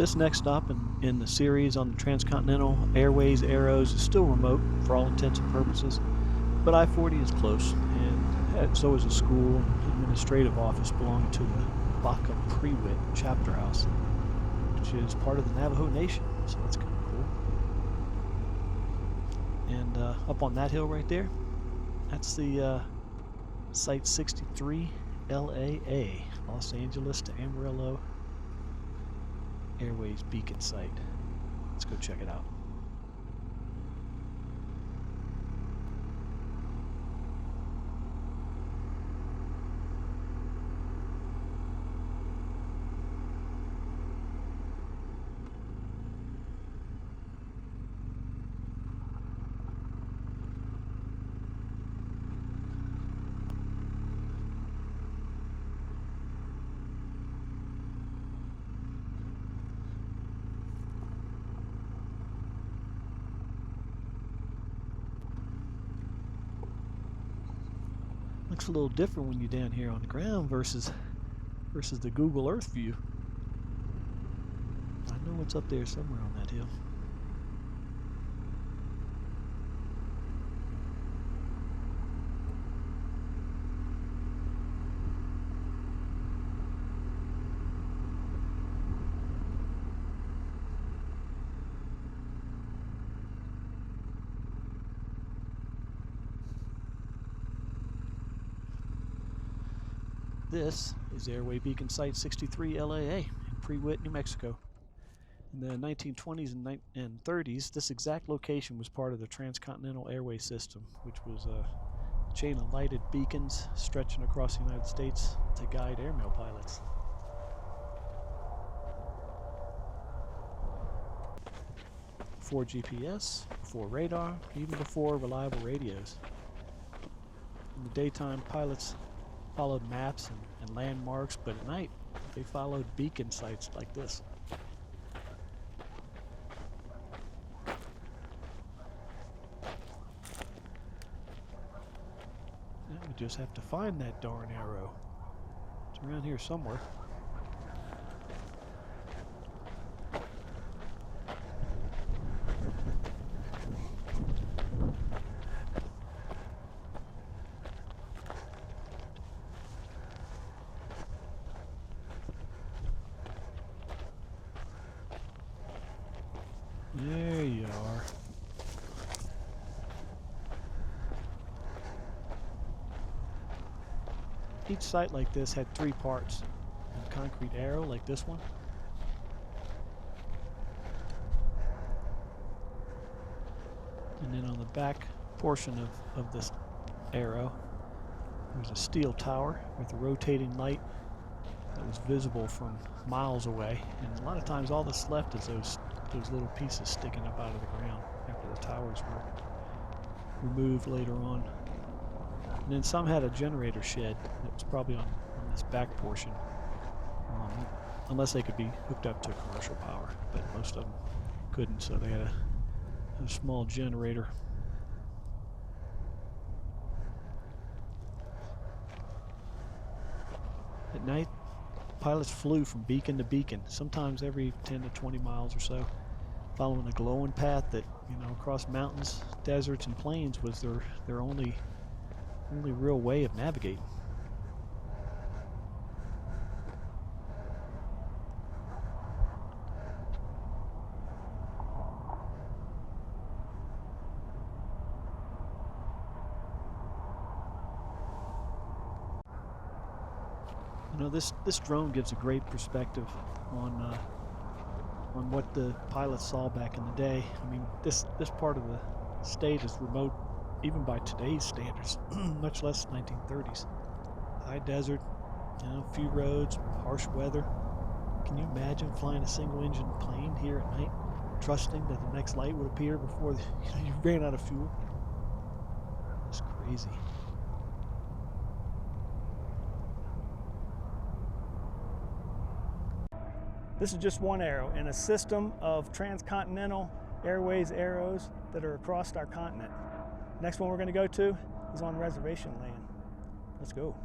This next stop in the series on the Transcontinental Airways Arrows is still remote for all intents and purposes, but I-40 is close, and so is a school and administrative office belonging to the Baca Prewitt chapter house, which is part of the Navajo Nation, so that's kind of cool. And up on that hill right there, that's the Site 63 LAA, Los Angeles to Amarillo Airways beacon site. Let's go check it out. Looks a little different when you're down here on the ground versus the Google Earth view. I know what's up there somewhere on that hill. This is Airway Beacon Site 63 LAA in Prewitt, New Mexico. In the 1920s and 30s, this exact location was part of the Transcontinental Airway system, which was a chain of lighted beacons stretching across the United States to guide airmail pilots. Before GPS, before radar, even before reliable radios. In the daytime, pilots followed maps and landmarks, but at night they followed beacon sites like this. Now we just have to find that darn arrow. It's around here somewhere. There you are. Each site like this had 3 parts. A concrete arrow like this one. And then on the back portion of this arrow, there's a steel tower with a rotating light that was visible from miles away. And a lot of times all that's left is those little pieces sticking up out of the ground after the towers were removed later on. And then some had a generator shed that was probably on this back portion, unless they could be hooked up to commercial power, but most of them couldn't, so they had a small generator. At night, pilots flew from beacon to beacon, sometimes every 10 to 20 miles or so, following a glowing path that, across mountains, deserts, and plains was their only real way of navigating. This drone gives a great perspective on what the pilots saw back in the day. I mean, this part of the state is remote even by today's standards, much less 1930s. High desert, few roads, harsh weather. Can you imagine flying a single-engine plane here at night, trusting that the next light would appear before you ran out of fuel? It's crazy. This is just one arrow in a system of transcontinental airways arrows that are across our continent. Next one we're going to go to is on reservation land. Let's go.